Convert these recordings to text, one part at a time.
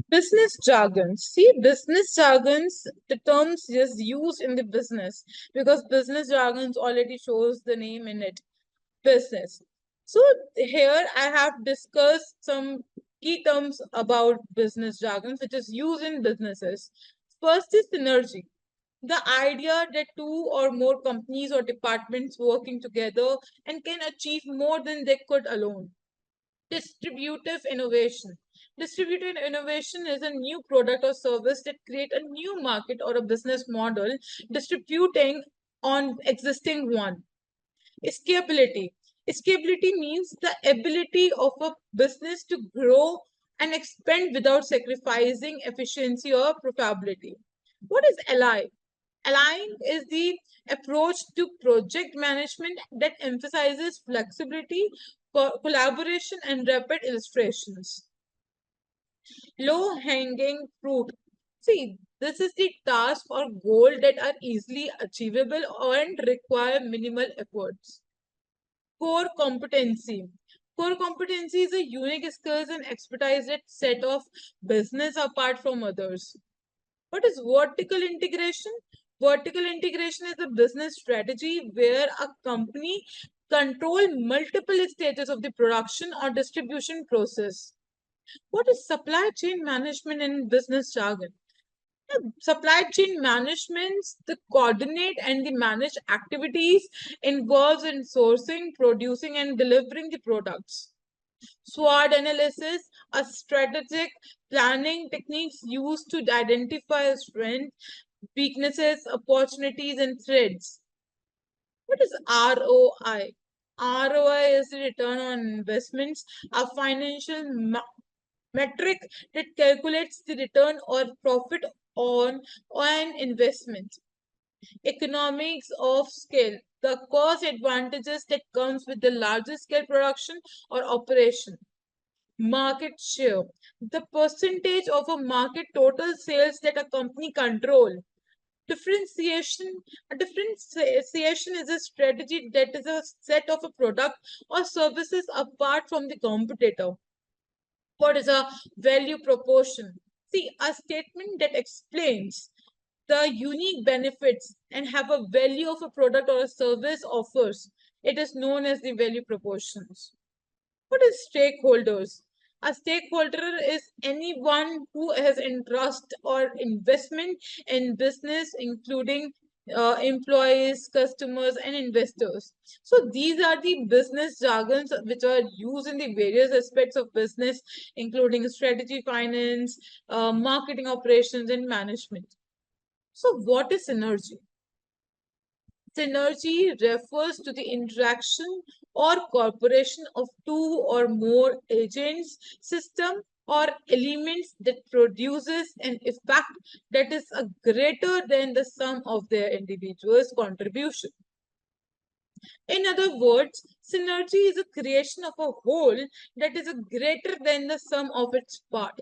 Business jargons. See, business jargons, the terms just used in the business because business jargons already shows the name in it, business. So here I have discussed some key terms about business jargons which is used in businesses. First is synergy. The idea that two or more companies or departments working together and can achieve more than they could alone. Distributive innovation. Distributive innovation is a new product or service that create a new market or a business model distributing on existing one. Scalability. Scalability means the ability of a business to grow and expand without sacrificing efficiency or profitability. What is ally? Allying is the approach to project management that emphasizes flexibility, collaboration, and rapid illustrations. Low hanging fruit. See, this is the task or goal that are easily achievable and require minimal efforts. Core competency. Core competency is a unique skills and expertise that set off business apart from others. What is vertical integration? Vertical integration is a business strategy where a company control multiple stages of the production or distribution process. What is supply chain management in business jargon? Supply chain management, the coordinate and the manage activities involves in sourcing, producing, and delivering the products. SWOT analysis, a strategic planning techniques used to identify strengths, weaknesses, opportunities, and threats. What is ROI? ROI is the return on investments, a financial metric that calculates the return or profit on investment. Economics of scale, the cost advantages that comes with the larger scale production or operation. Market share, the percentage of a market total sales that a company control. Differentiation, a differentiation is a strategy that is a set of a product or services apart from the competitor. What is a value proportion? See, a statement that explains the unique benefits and have a value of a product or a service offers. It is known as the value proportions. What is stakeholders? A stakeholder is anyone who has interest or investment in business, including employees, customers, and investors. So these are the business jargons which are used in the various aspects of business, including strategy, finance, marketing, operations, and management. So what is synergy? Synergy refers to the interaction or cooperation of two or more agents, system, or elements that produces an effect that is a greater than the sum of their individuals' contribution. In other words, synergy is a creation of a whole that is a greater than the sum of its part.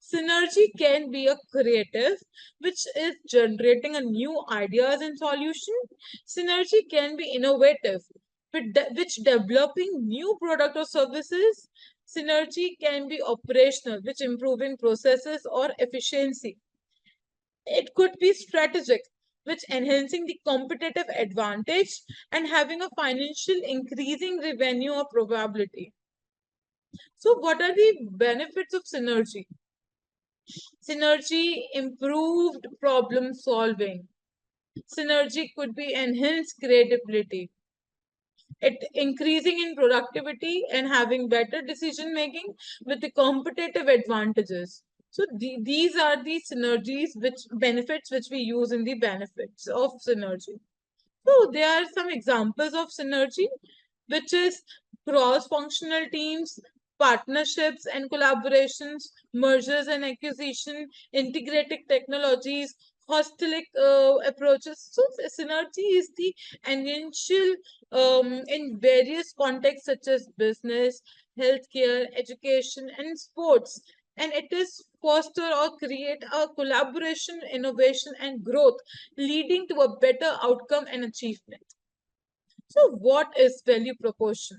Synergy can be a creative, which is generating a new ideas and solution. Synergy can be innovative, which developing new product or services. Synergy can be operational, which improving processes or efficiency. It could be strategic, which enhancing the competitive advantage and having a financial increasing revenue or probability. So what are the benefits of synergy? Synergy improved problem solving. Synergy could be enhanced creativity. It increasing in productivity and having better decision making with the competitive advantages. So these are the synergies which benefits which we use in the benefits of synergy. So there are some examples of synergy, which is cross-functional teams, partnerships and collaborations, mergers and acquisition, integrated technologies, holistic approaches. So synergy is the essential in various contexts such as business, healthcare, education, and sports. And it is foster or create a collaboration, innovation, and growth, leading to a better outcome and achievement. So, what is value proportion?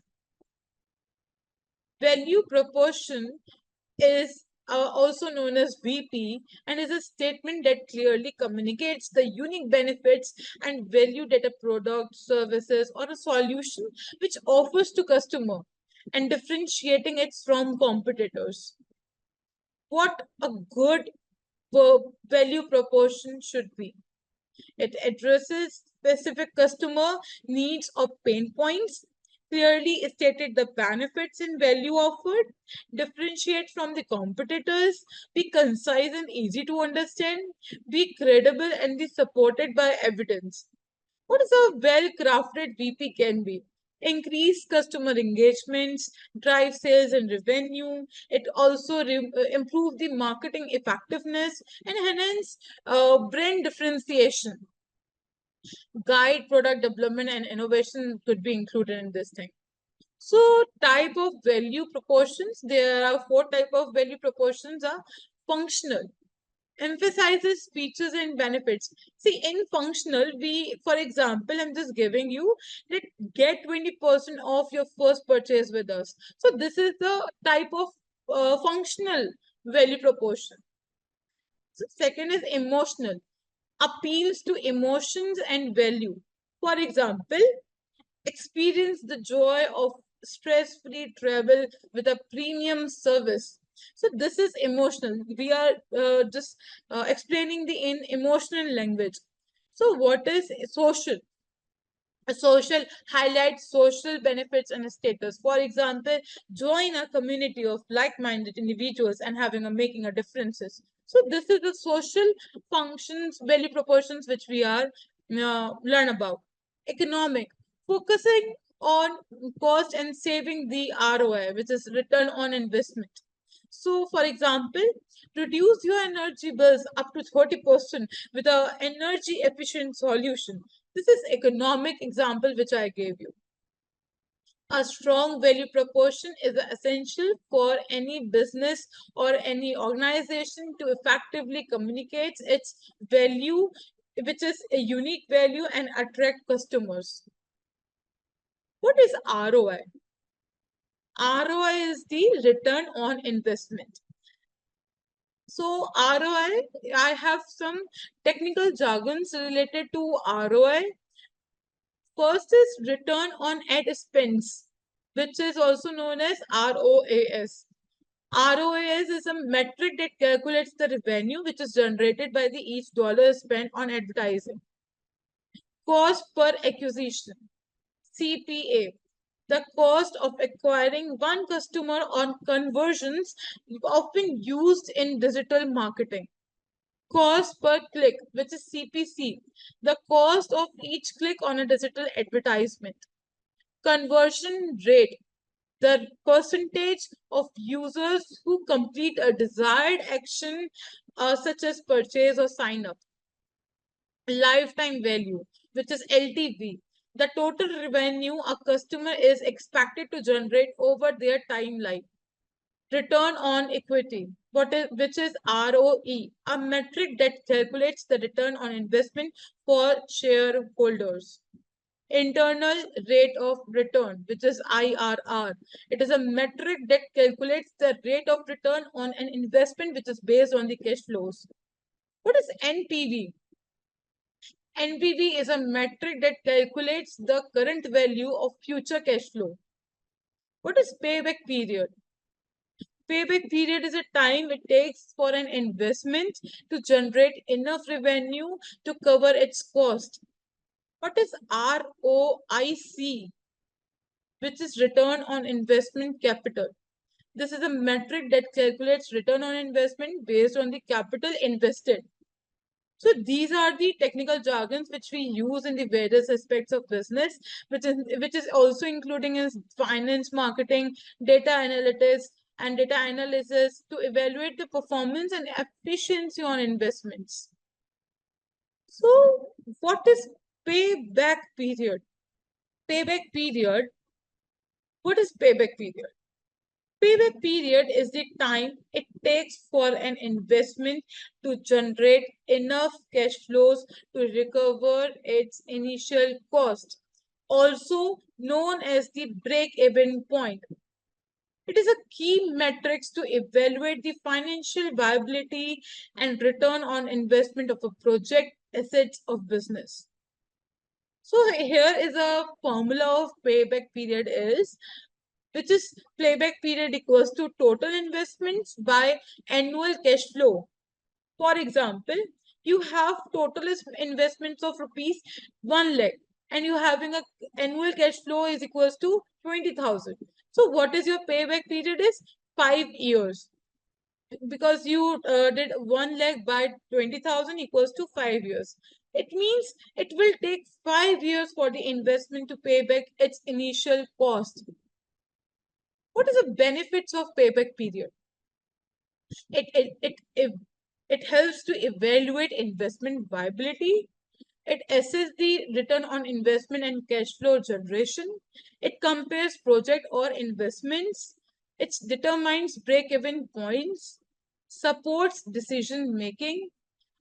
Value proportion is also known as VP, and is a statement that clearly communicates the unique benefits and value that a product, services, or a solution which offers to customer, and differentiating it from competitors. What a good value proposition should be. It addresses specific customer needs or pain points, clearly stated the benefits and value offered, differentiate from the competitors, be concise and easy to understand, be credible and be supported by evidence. What is a well-crafted VP can be? Increase customer engagements, drive sales and revenue. It also improve the marketing effectiveness and enhance brand differentiation. Guide product development and innovation could be included in this thing. So type of value proportions, there are four type of value proportions are functional, emphasizes features and benefits. See, in functional, we, for example, I'm just giving you that get 20% off your first purchase with us. So this is the type of functional value proportion. So second is emotional, appeals to emotions and value. For example, experience the joy of stress-free travel with a premium service. So this is emotional. We are just explaining the in emotional language. So what is social? A social highlights social benefits and status. For example, join a community of like-minded individuals and having a making a differences. So this is the social functions, value proportions which we are learn about. Economic, focusing on cost and saving the ROI, which is return on investment. So, for example, reduce your energy bills up to 30% with a energy efficient solution. This is economic example which I gave you. A strong value proposition is essential for any business or any organization to effectively communicate its value, which is a unique value, and attract customers. What is ROI? ROI is the return on investment. So I have some technical jargons related to ROI. First is return on ad spends, which is also known as ROAS. ROAS is a metric that calculates the revenue which is generated by the each dollar spent on advertising. Cost per acquisition, CPA. The cost of acquiring one customer on conversions often used in digital marketing. Cost per click, which is CPC, the cost of each click on a digital advertisement. Conversion rate, the percentage of users who complete a desired action, such as purchase or sign up. Lifetime value, which is LTV, the total revenue a customer is expected to generate over their time life. Return on equity, which is ROE, a metric that calculates the return on investment for shareholders. Internal rate of return, which is IRR. It is a metric that calculates the rate of return on an investment which is based on the cash flows. What is NPV? NPV is a metric that calculates the current value of future cash flow. What is payback period? Payback period is a time it takes for an investment to generate enough revenue to cover its cost. What is ROIC, which is return on investment capital? This is a metric that calculates return on investment based on the capital invested. So these are the technical jargons which we use in the various aspects of business, which is also including in finance, marketing, data analytics, and data analysis to evaluate the performance and efficiency on investments. So what is payback period? Payback period. What is payback period? Payback period is the time it takes for an investment to generate enough cash flows to recover its initial cost, also known as the break-even point. It is a key metrics to evaluate the financial viability and return on investment of a project, assets of business. So here is a formula of payback period is, which is payback period equals to total investments by annual cash flow. For example, you have total investments of rupees 1 lakh and you having a annual cash flow is equals to 20,000. So what is your payback period is 5 years, because you did 1 lakh by 20,000 equals to 5 years. It means it will take 5 years for the investment to pay back its initial cost. What is the benefits of payback period? It helps to evaluate investment viability. It assesses the return on investment and cash flow generation. It compares project or investments. It determines break-even points, supports decision making,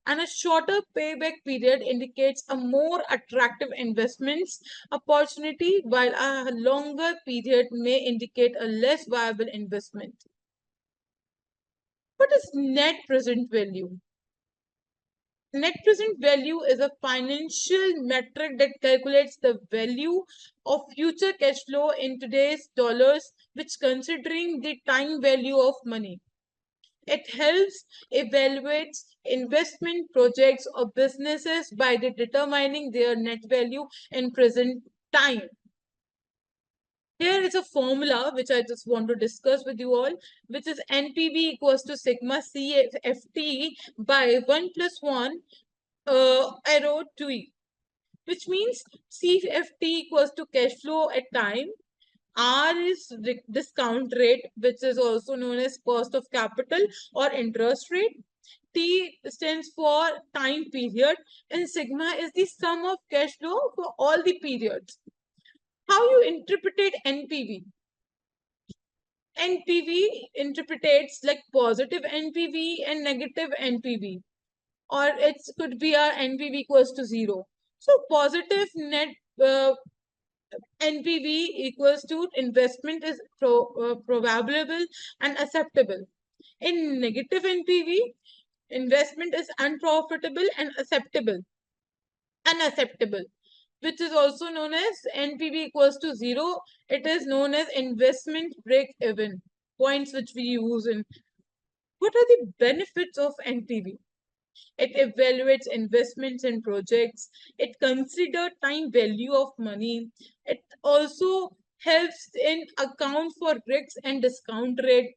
and a shorter payback period indicates a more attractive investments opportunity, while a longer period may indicate a less viable investment. What is net present value? Net present value is a financial metric that calculates the value of future cash flow in today's dollars, which considering the time value of money. It helps evaluate investment projects or businesses by determining their net value in present time. Here is a formula which I just want to discuss with you all, which is NPV equals to sigma CFT by 1 plus 1 arrow 2, which means CFT equals to cash flow at time. R is discount rate, which is also known as cost of capital or interest rate. T stands for time period, and sigma is the sum of cash flow for all the periods. How you interpret NPV? NPV interprets like positive NPV and negative NPV, or it could be our NPV equals to 0. So positive net NPV equals to investment is probable and acceptable. In negative NPV, investment is unprofitable and unacceptable, which is also known as NPV equals to 0. It is known as investment break even points, which we use in. What are the benefits of NPV? It evaluates investments in projects. It considers time value of money. It also helps in account for risks and discount rate.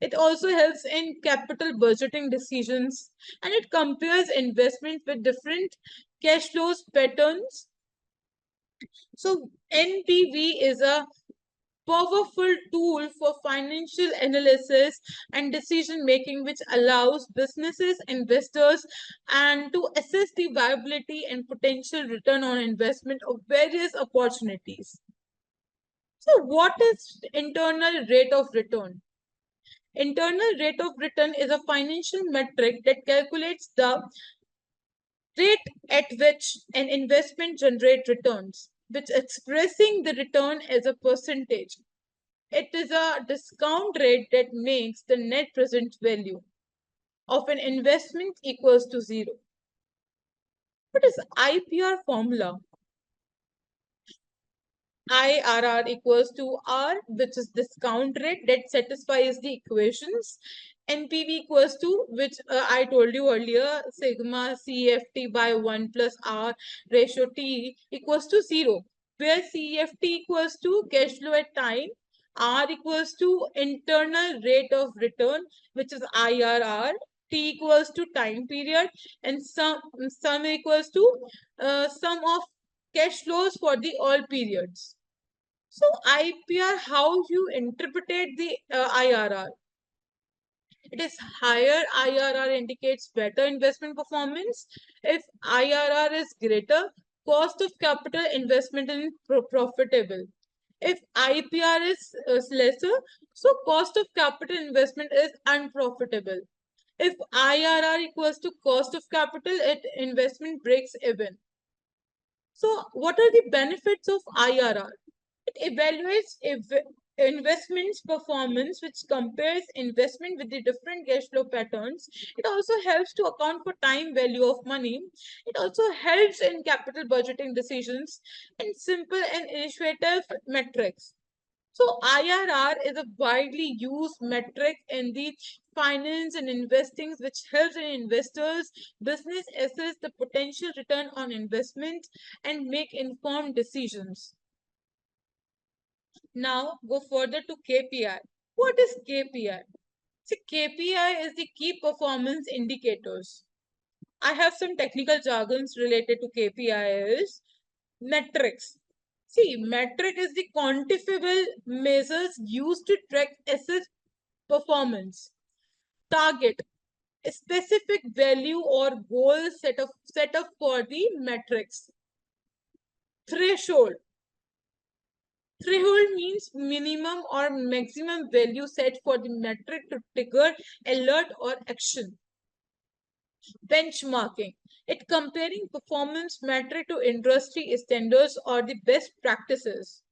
It also helps in capital budgeting decisions, and it compares investment with different cash flows patterns. So NPV is a powerful tool for financial analysis and decision making, which allows businesses, investors, and to assess the viability and potential return on investment of various opportunities. So what is internal rate of return? Internal rate of return is a financial metric that calculates the rate at which an investment generates returns, which expressing the return as a percentage. It is a discount rate that makes the net present value of an investment equals to 0. What is IPR formula? IRR equals to R, which is discount rate that satisfies the equations. NPV equals to, which I told you earlier, sigma CFT by 1 plus R ratio T equals to 0, where CFT equals to cash flow at time, R equals to internal rate of return, which is IRR, T equals to time period, and sum equals to sum of cash flows for the all periods. So IPR, how you interpret the IRR? It is higher IRR indicates better investment performance. If IRR is greater, cost of capital investment is profitable. If IPR is lesser, so cost of capital investment is unprofitable. If IRR equals to cost of capital, investment breaks even. So what are the benefits of IRR? It evaluates investments performance, which compares investment with the different cash flow patterns. It also helps to account for time value of money. It also helps in capital budgeting decisions and simple and initiative metrics. So IRR is a widely used metric in the finance and investing, which helps in investors business assess the potential return on investment and make informed decisions. Now go further to KPI. What is KPI? See, KPI is the key performance indicators. I have some technical jargons related to KPIs. Metrics. See, metric is the quantifiable measures used to track asset performance. Target, a specific value or goal set up for the metrics. Threshold. Threshold means minimum or maximum value set for the metric to trigger alert or action. Benchmarking. It comparing performance metric to industry standards or the best practices.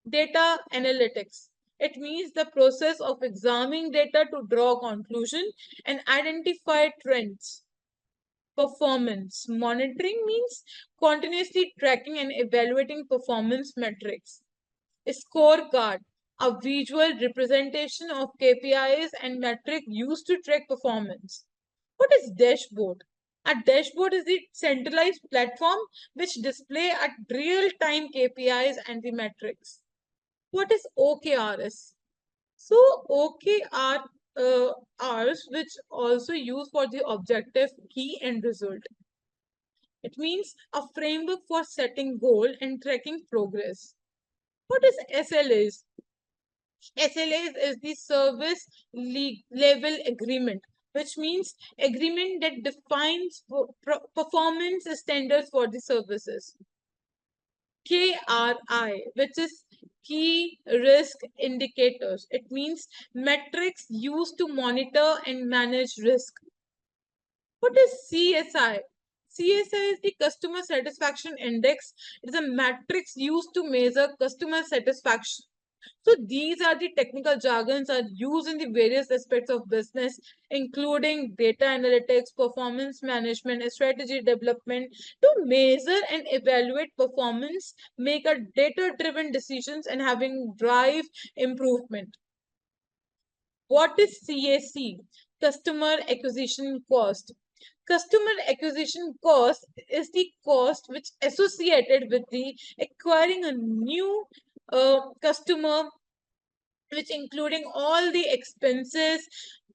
Data analytics. It means the process of examining data to draw conclusion and identify trends. Performance monitoring means continuously tracking and evaluating performance metrics. A scorecard, a visual representation of KPIs and metric used to track performance. What is dashboard? A dashboard is the centralized platform which display at real-time KPIs and the metrics. What is OKRs? So OKRs, which also used for the objective, key and result. It means a framework for setting goal and tracking progress. What is SLAs? SLAs is the service level agreement, which means agreement that defines performance standards for the services. KRI, which is key risk indicators. It means metrics used to monitor and manage risk. What is CSI? CSI is the customer satisfaction index. It is a matrix used to measure customer satisfaction. So these are the technical jargons are used in the various aspects of business, including data analytics, performance management, and strategy development to measure and evaluate performance, make a data-driven decisions, and having drive improvement. What is CAC? Customer acquisition cost. Customer acquisition cost is the cost which associated with the acquiring a new customer, which including all the expenses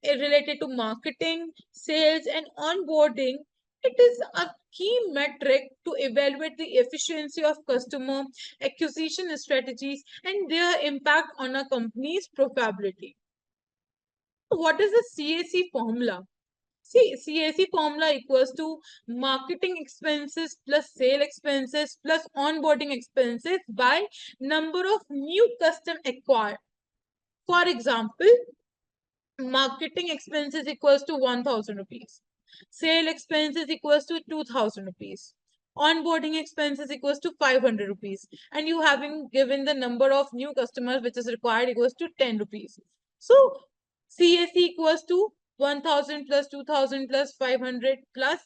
related to marketing, sales, and onboarding. It is a key metric to evaluate the efficiency of customer acquisition strategies and their impact on a company's profitability. What is the CAC formula? See, CAC formula equals to marketing expenses plus sale expenses plus onboarding expenses by number of new custom acquired. For example, marketing expenses equals to 1000 rupees. Sale expenses equals to 2000 rupees. Onboarding expenses equals to 500 rupees. And you having given the number of new customers which is required equals to 10 rupees. So CAC equals to 1000 plus 2000 plus 500 plus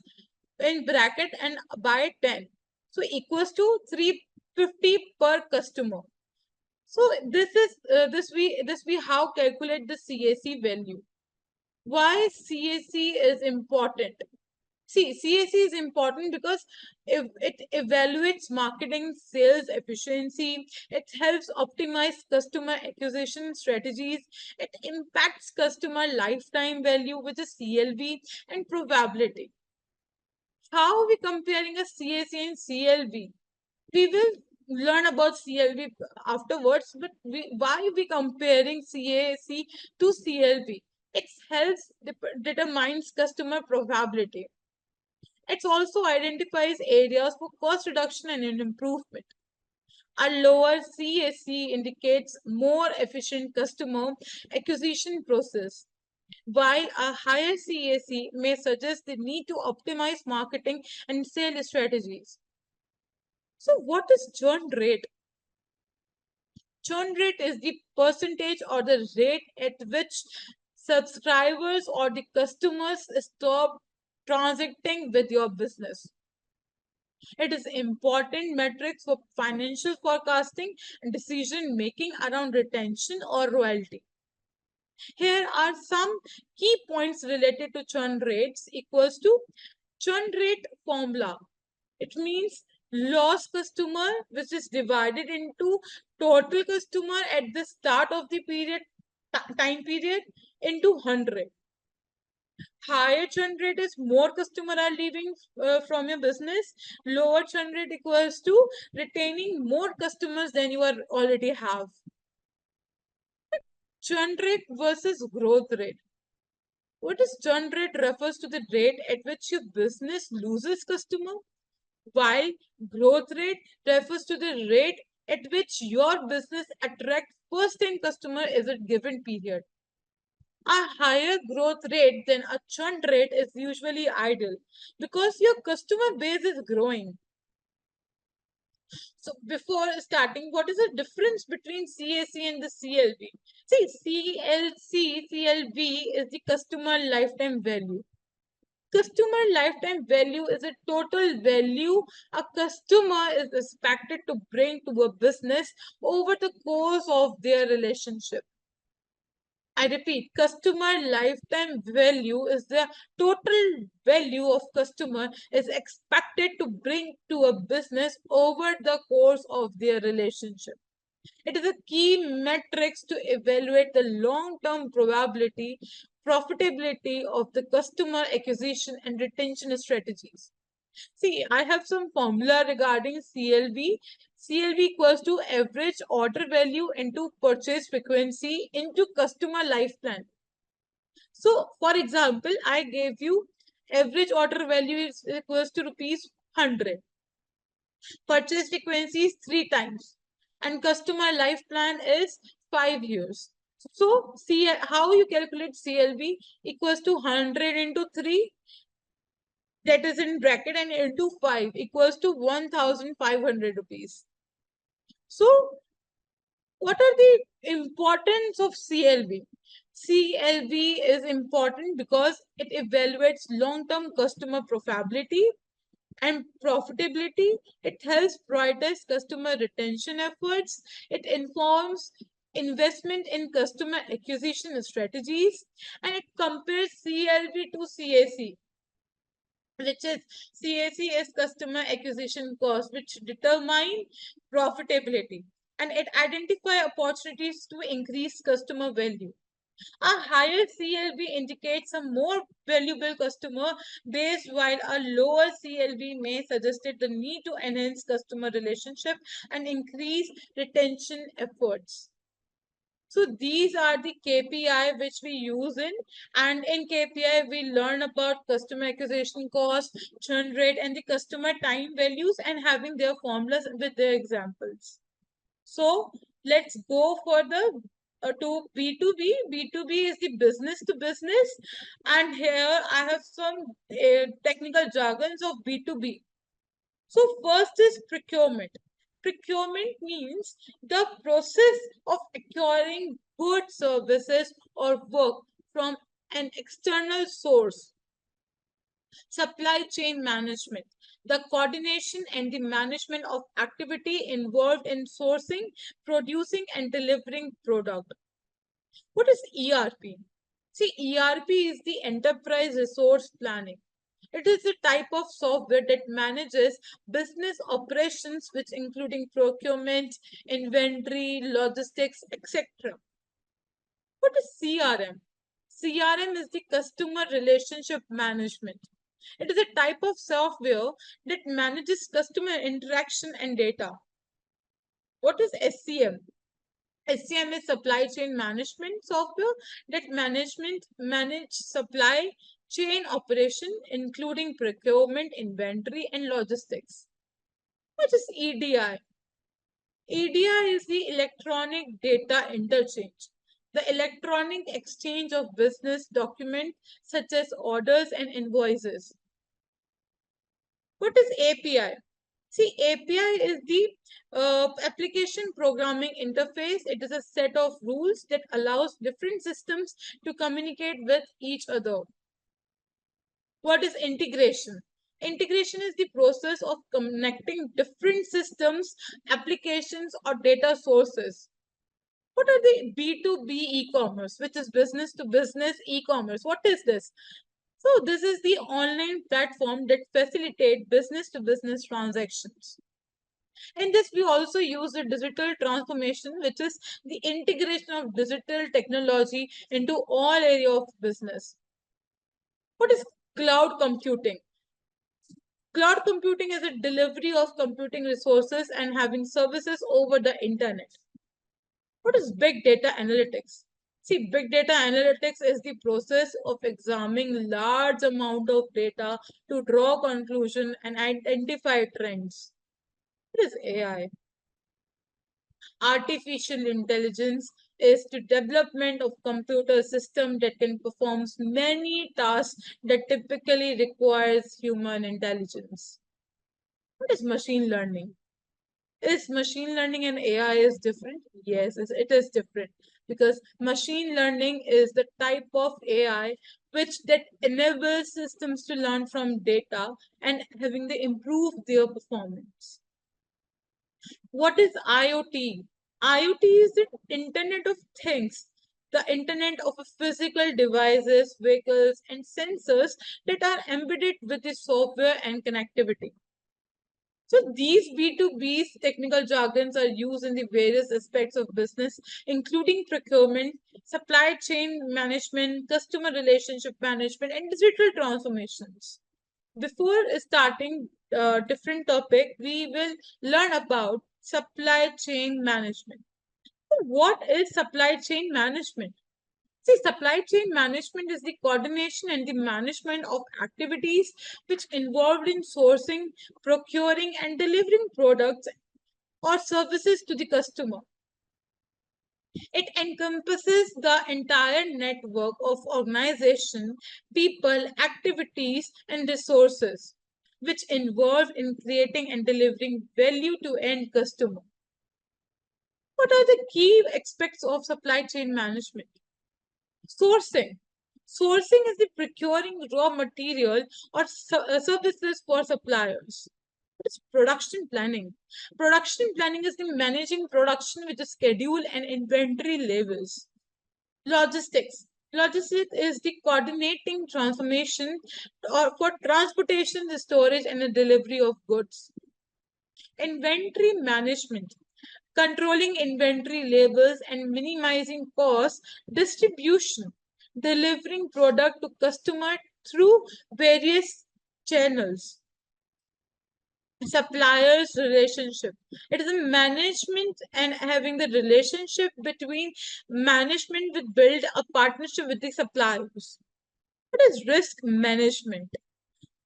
in bracket and by 10. So equals to 350 per customer. So this we how calculate the CAC value. Why CAC is important? See, CAC is important because if it evaluates marketing sales efficiency, it helps optimize customer acquisition strategies, it impacts customer lifetime value, which is CLV, and probability. How are we comparing a CAC and CLV? We will learn about CLV afterwards, but why we comparing CAC to CLV? It helps determines customer probability. It also identifies areas for cost reduction and improvement. A lower CAC indicates more efficient customer acquisition process, while a higher CAC may suggest the need to optimize marketing and sales strategies. So what is churn rate? Churn rate is the percentage or the rate at which subscribers or the customers stop transacting with your business. It is important metrics for financial forecasting and decision making around retention or royalty. Here are some key points related to churn rates equals to churn rate formula. It means lost customer which is divided into total customer at the start of the time period into 100. Higher churn rate is more customer are leaving from your business. Lower churn rate equals to retaining more customers than you are already have. Churn rate versus growth rate. What is churn rate refers to the rate at which your business loses customer, while growth rate refers to the rate at which your business attracts first-time customer is a given period. A higher growth rate than a churn rate is usually ideal because your customer base is growing. So before starting, what is the difference between CAC and the CLV? See, CLV is the customer lifetime value. Customer lifetime value is a total value a customer is expected to bring to a business over the course of their relationship. I repeat, customer lifetime value is the total value of customer is expected to bring to a business over the course of their relationship. It is a key metrics to evaluate the long-term profitability of the customer acquisition and retention strategies. See, I have some formula regarding CLV. CLV equals to average order value into purchase frequency into customer lifetime. So, for example, I gave you average order value is equals to rupees 100. Purchase frequency is 3 times. And customer life plan is 5 years. So, see how you calculate CLV equals to 100 into 3, that is in bracket, and into 5 equals to 1,500 rupees. So, what are the importance of CLV? CLV is important because it evaluates long-term customer profitability and profitability. It helps prioritize customer retention efforts. It informs investment in customer acquisition strategies, and it compares CLV to CAC, which is CAC is customer acquisition cost, which determine profitability, and it identify opportunities to increase customer value. A higher CLV indicates a more valuable customer base, while a lower CLV may suggest the need to enhance customer relationship and increase retention efforts. So these are the KPI which we use in, and in KPI we learn about customer acquisition cost, churn rate, and the customer time values, and having their formulas with their examples. So let's go for the to B2B. B2B is the business to business, and here I have some technical jargons of B2B. So first is procurement. Procurement means the process of acquiring goods, services, or work from an external source. Supply chain management, the coordination and the management of activity involved in sourcing, producing, and delivering product. What is ERP? See, ERP is the enterprise resource planning. It is a type of software that manages business operations, which including procurement, inventory, logistics, etc. What is CRM? CRM is the customer relationship management. It is a type of software that manages customer interaction and data. What is SCM? SCM is supply chain management software that manage supply chain operation, including procurement, inventory, and logistics. What is EDI? EDI is the electronic data interchange, the electronic exchange of business documents such as orders and invoices. What is API? See, API is the application programming interface. It is a set of rules that allows different systems to communicate with each other. What is integration? Integration is the process of connecting different systems, applications, or data sources. What are the B2B e-commerce, which is business to business e-commerce? What is this? So this is the online platform that facilitate business to business transactions. In this, we also use the digital transformation, which is the integration of digital technology into all area of business. What is cloud computing? Cloud computing is a delivery of computing resources and having services over the internet. What is big data analytics? See, big data analytics is the process of examining large amount of data to draw conclusion and identify trends. What is AI? Artificial intelligence is the development of computer system that can perform many tasks that typically requires human intelligence. What is machine learning? Is machine learning and AI is different? Yes, it is different because machine learning is the type of AI which that enables systems to learn from data and having to improve their performance. What is IoT? IoT is the Internet of Things, the Internet of physical devices, vehicles, and sensors that are embedded with the software and connectivity. So these B2B's technical jargons are used in the various aspects of business, including procurement, supply chain management, customer relationship management, and digital transformations. Before starting different topic, we will learn about supply chain management. So what is supply chain management? See, supply chain management is the coordination and the management of activities which involved in sourcing, procuring, and delivering products or services to the customer. It encompasses the entire network of organization, people, activities, and resources which involve in creating and delivering value to end customer. What are the key aspects of supply chain management? Sourcing. Sourcing is the procuring raw material or services for suppliers. What is production planning? Production planning is the managing production with a schedule and inventory levels. Logistics. Logistics is the coordinating transformation or for transportation, the storage, and the delivery of goods. Inventory management. Controlling inventory levels and minimizing cost, distribution, delivering product to customer through various channels. Suppliers relationship, it is a management and having the relationship between management with build a partnership with the suppliers. What is risk management?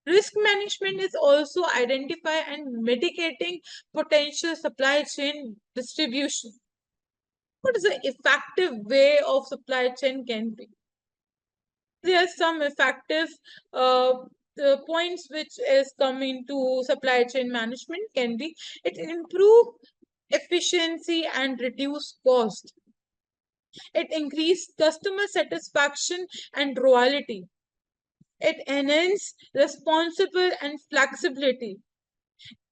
Risk management is also identify and mitigating potential supply chain distribution. What is the effective way of supply chain can be? There are some effective the points which is coming to supply chain management can be it improve efficiency and reduce cost. It increase customer satisfaction and loyalty. It enhance responsible and flexibility.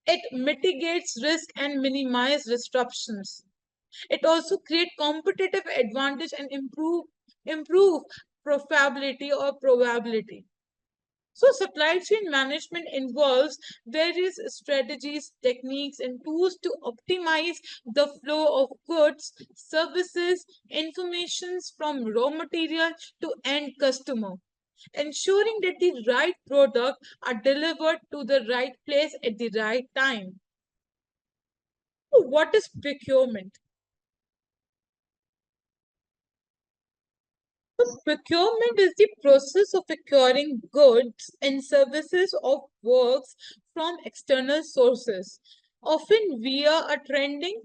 It mitigates risk and minimize disruptions. It also create competitive advantage and improve profitability or probability. So supply chain management involves various strategies, techniques, and tools to optimize the flow of goods, services, informations from raw material to end customer, ensuring that the right product are delivered to the right place at the right time. So what is procurement? So procurement is the process of procuring goods and services of works from external sources, often via a trending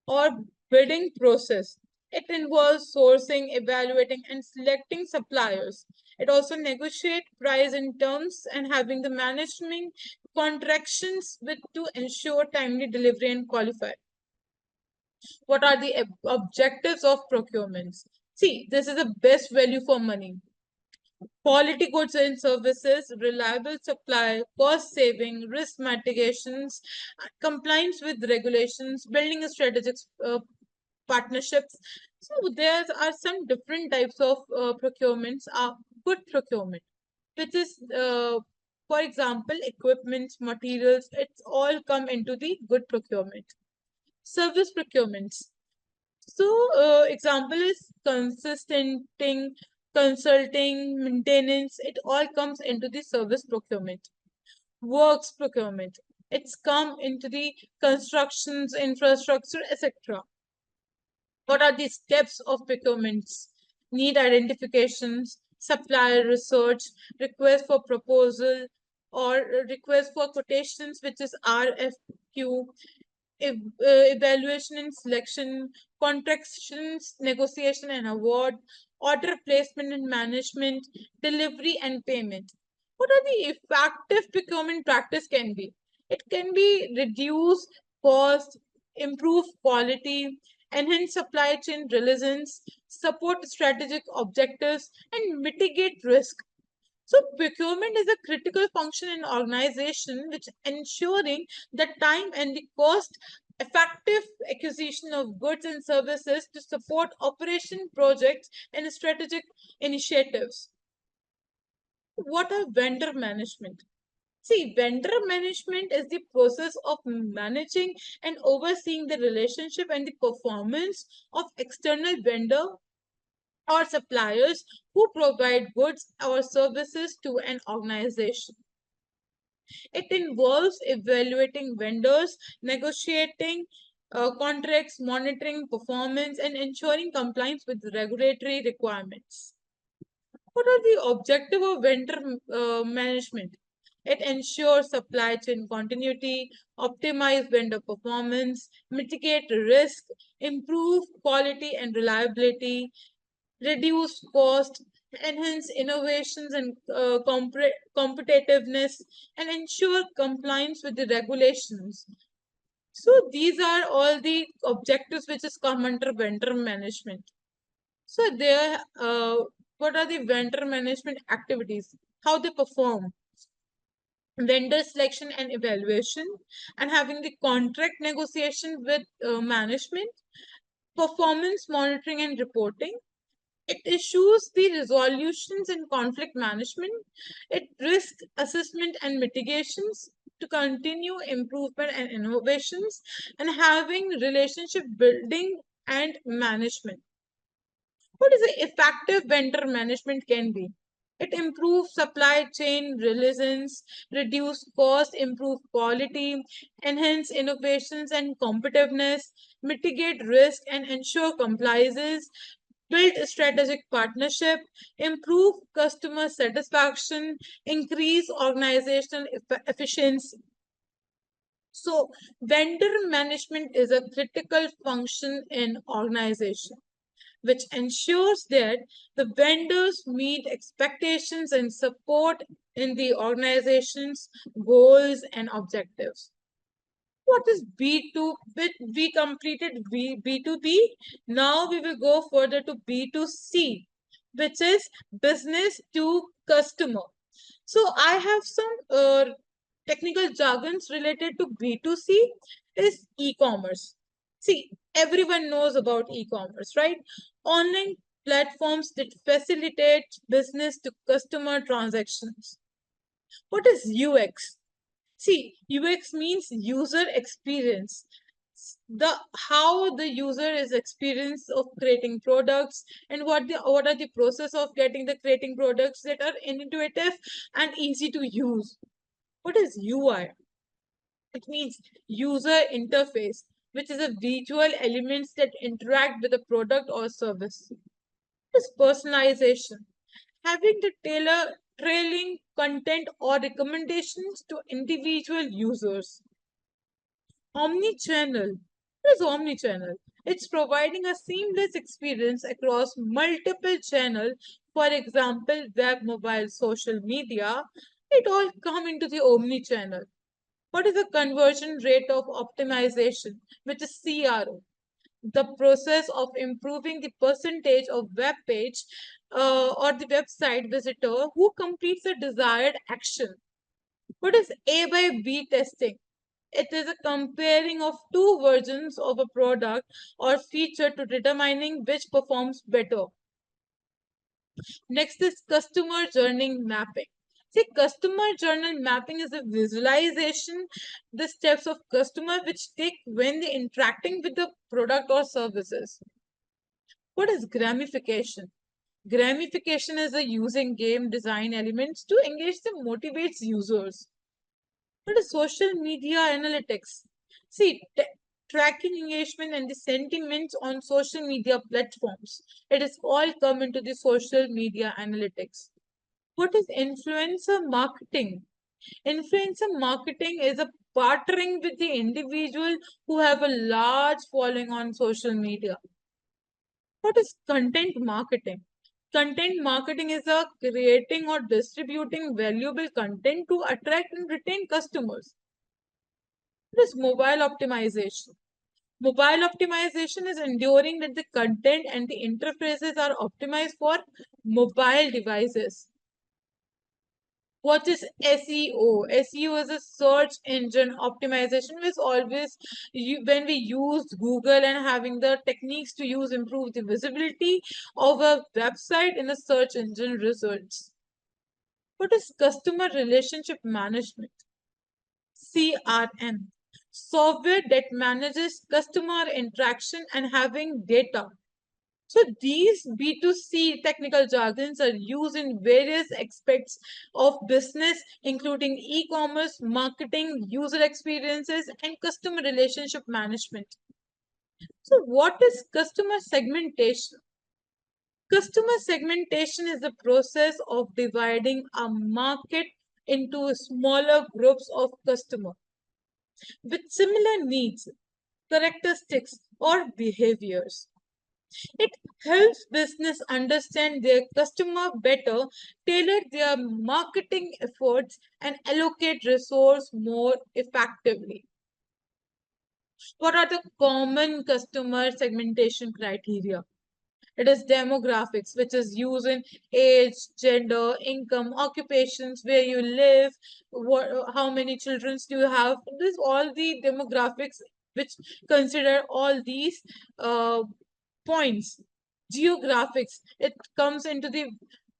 or bidding process. It involves sourcing, evaluating, and selecting suppliers. It also negotiates price and terms and having the management contractions with to ensure timely delivery and qualify. What are the objectives of procurements? See, this is the best value for money. Quality goods and services, reliable supply, cost saving, risk mitigations, compliance with regulations, building a strategic partnerships. So there are some different types of procurements. Good procurement, which is, for example, equipment, materials. It's all come into the good procurement. Service procurements. So, example is consulting, maintenance. It all comes into the service procurement. Works procurement. It's come into the constructions, infrastructure, etc. What are the steps of procurements? Need identifications, supplier research, request for proposal, or request for quotations, which is RFQ, evaluation and selection, contractions, negotiation and award, order placement and management, delivery and payment. What are the effective procurement practice can be? It can be reduce cost, improve quality, enhance supply chain resilience, support strategic objectives, and mitigate risk. So procurement is a critical function in organization which ensuring the time and the cost effective acquisition of goods and services to support operation projects and strategic initiatives. What are vendor management? See, vendor management is the process of managing and overseeing the relationship and the performance of external vendor or suppliers who provide goods or services to an organization. It involves evaluating vendors, negotiating contracts, monitoring performance, and ensuring compliance with regulatory requirements. What are the objective of vendor management? It ensures supply chain continuity, optimize vendor performance, mitigate risk, improve quality and reliability, reduce cost, enhance innovations and competitiveness, and ensure compliance with the regulations. So these are all the objectives which is come under vendor management. So there, what are the vendor management activities? How they perform? Vendor selection and evaluation, and having the contract negotiation with management, performance monitoring and reporting. It issues the resolutions and conflict management. It risk assessment and mitigations to continue improvement and innovations, and having relationship building and management. What is the effective vendor management can be? It improves supply chain resilience, reduce cost, improve quality, enhance innovations and competitiveness, mitigate risk and ensure compliances, build a strategic partnership, improve customer satisfaction, increase organizational efficiency. So, vendor management is a critical function in organization which ensures that the vendors meet expectations and support in the organization's goals and objectives. What is B2? We completed B2B. Now we will go further to B2C, which is business to customer. So I have some technical jargons related to B2C is e-commerce. See, everyone knows about e-commerce, right? Online platforms that facilitate business to customer transactions. What is UX? See, UX means user experience. The how the user is experience of creating products, and what are the process of getting the creating products that are intuitive and easy to use. What is UI? It means user interface, which is a visual elements that interact with a product or service. What is personalization? Having the trailing content or recommendations to individual users. Omnichannel. What is omnichannel? It's providing a seamless experience across multiple channels. For example, web, mobile, social media. It all come into the omni-channel. What is the conversion rate of optimization, which is CRO? The process of improving the percentage of web page or the website visitor who completes a desired action. What is A by B testing? It is a comparing of two versions of a product or feature to determining which performs better. Next is customer journey mapping. See, customer journey mapping is a visualization, the steps of customer which take when they interacting with the product or services. What is gamification? Gamification is a using game design elements to engage the motivates users. What is social media analytics? See, tracking engagement and the sentiments on social media platforms. It is all come into the social media analytics. What is influencer marketing? Influencer marketing is a partnering with the individual who have a large following on social media. What is content marketing? Content marketing is a creating or distributing valuable content to attract and retain customers. What is mobile optimization? Mobile optimization is ensuring that the content and the interfaces are optimized for mobile devices. What is SEO? SEO is a search engine optimization, which always when we use Google and having the techniques to use improve the visibility of a website in the search engine results. What is customer relationship management? CRM. Software that manages customer interaction and having data. So these B2C technical jargons are used in various aspects of business, including e-commerce, marketing, user experiences, and customer relationship management. So what is customer segmentation? Customer segmentation is the process of dividing a market into smaller groups of customers with similar needs, characteristics, or behaviors. It helps business understand their customer better, tailor their marketing efforts, and allocate resource more effectively. What are the common customer segmentation criteria? It is demographics, which is used in age, gender, income, occupations, where you live, how many children do you have. This all the demographics which consider all these uh, points. Geographics, it comes into the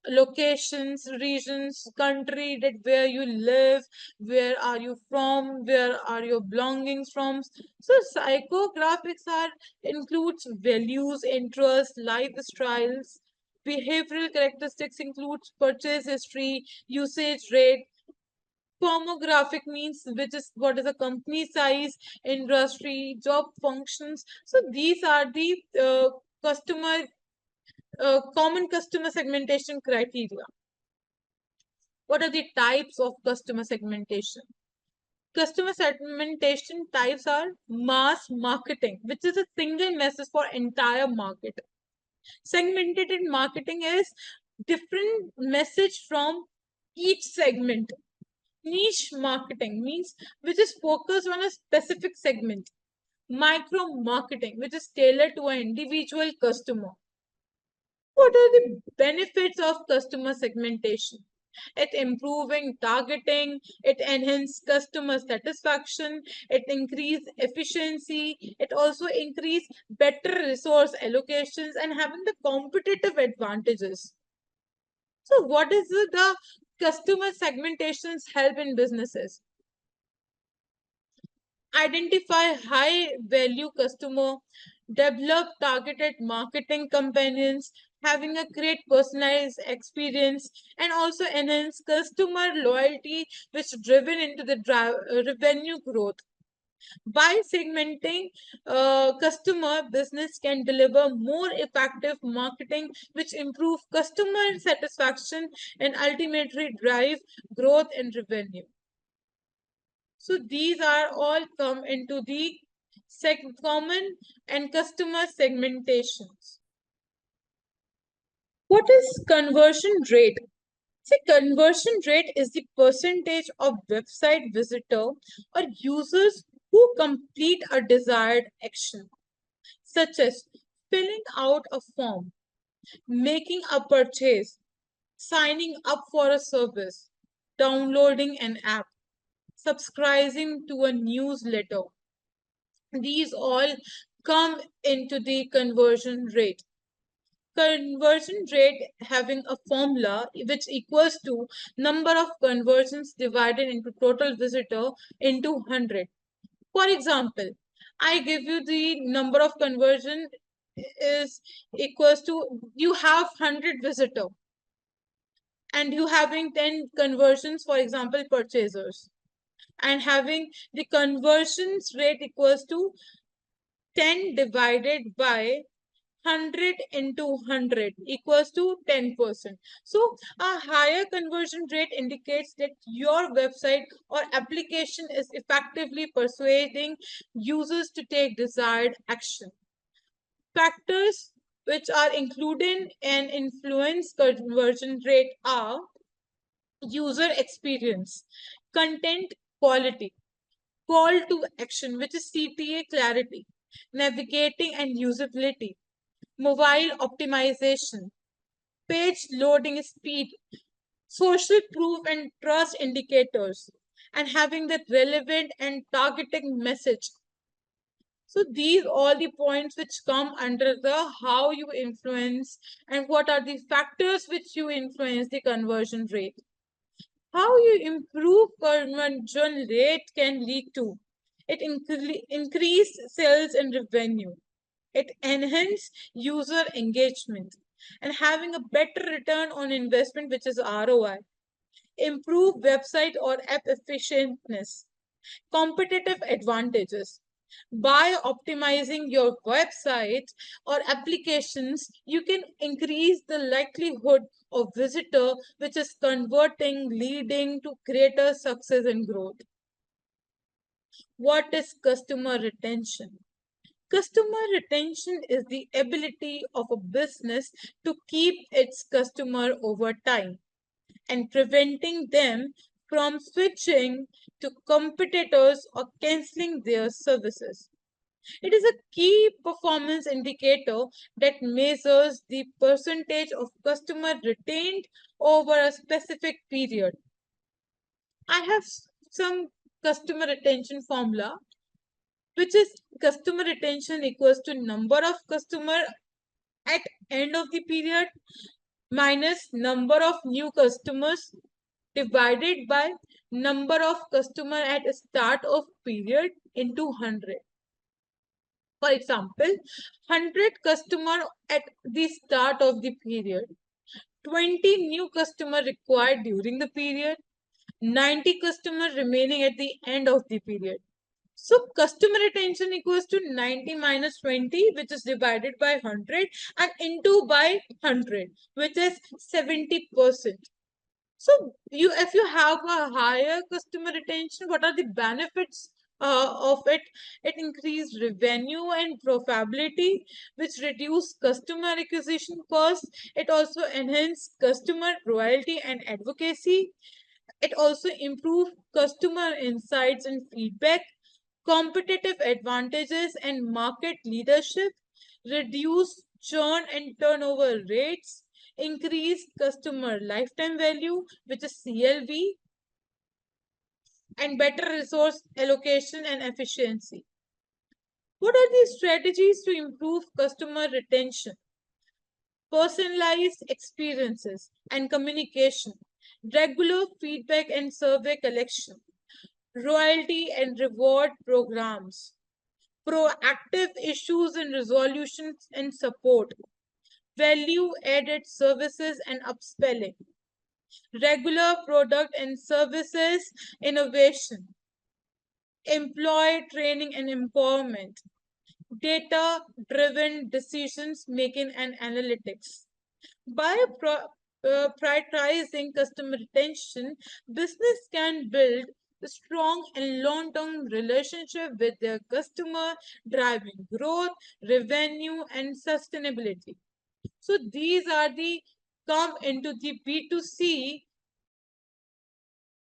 locations, regions, country, that where you live, where are you from, where are your belongings from. So psychographics are includes values, interests, lifestyles. Behavioral characteristics includes purchase history, usage rate. Firmographic means which is what is a company size, industry, job functions. So these are the customer common customer segmentation criteria. What are the types of customer segmentation? Customer segmentation types are mass marketing, which is a single message for entire market. Segmented marketing is different message from each segment. Niche marketing means which is focused on a specific segment. Micro marketing, which is tailored to an individual customer. What are the benefits of customer segmentation? It improving targeting, it enhance customer satisfaction, it increase efficiency, it also increase better resource allocations and having the competitive advantages. So what is the customer segmentations help in businesses? Identify high value customer, develop targeted marketing campaigns, having a great personalized experience, and also enhance customer loyalty, which driven into the revenue growth. By segmenting customer, business can deliver more effective marketing, which improve customer satisfaction and ultimately drive growth and revenue. So these are all come into the common and customer segmentations. What is conversion rate? See, conversion rate is the percentage of website visitor or users who complete a desired action, such as filling out a form, making a purchase, signing up for a service, downloading an app, subscribing to a newsletter. These all come into the conversion rate. Conversion rate having a formula which equals to number of conversions divided into total visitor into 100. For example, I give you the number of conversion is equals to you have 100 visitor and you having 10 conversions, for example, purchasers, and having the conversions rate equals to 10 divided by 100 into 100 equals to 10%. So a higher conversion rate indicates that your website or application is effectively persuading users to take desired action. Factors which are included and influence conversion rate are user experience, content quality, call to action, which is CTA clarity, navigating and usability, mobile optimization, page loading speed, social proof and trust indicators, and having the relevant and targeting message. So these all the points which come under the how you influence and what are the factors which you influence the conversion rate. How you improve conversion rate can lead to it increase sales and revenue. It enhance user engagement and having a better return on investment, which is ROI. Improve website or app efficientness. Competitive advantages. By optimizing your website or applications, you can increase the likelihood of visitor, which is converting, leading to greater success and growth. What is customer retention? Customer retention is the ability of a business to keep its customer over time and preventing them from switching to competitors or canceling their services. It is a key performance indicator that measures the percentage of customer retained over a specific period. I have some customer retention formula, which is customer retention equals to number of customer at end of the period minus number of new customers divided by number of customer at start of period into 100. For example, 100 customer at the start of the period, 20 new customer required during the period, 90 customer remaining at the end of the period. So customer retention equals to 90 minus 20, which is divided by 100 and into by 100, which is 70%. So if you have a higher customer retention, what are the benefits of it? It increased revenue and profitability, which reduce customer acquisition costs. It also enhance customer loyalty and advocacy. It also improve customer insights and feedback, competitive advantages and market leadership, reduce churn and turnover rates, increase customer lifetime value, which is CLV, and better resource allocation and efficiency. What are the strategies to improve customer retention? Personalized experiences and communication, regular feedback and survey collection, royalty and reward programs, proactive issues and resolutions and support, value added services and upselling, regular product and services innovation, employee training and empowerment, data driven decisions making and analytics. By prioritizing customer retention, business can build strong and long-term relationship with their customer, driving growth, revenue, and sustainability. So these are the come into the B2C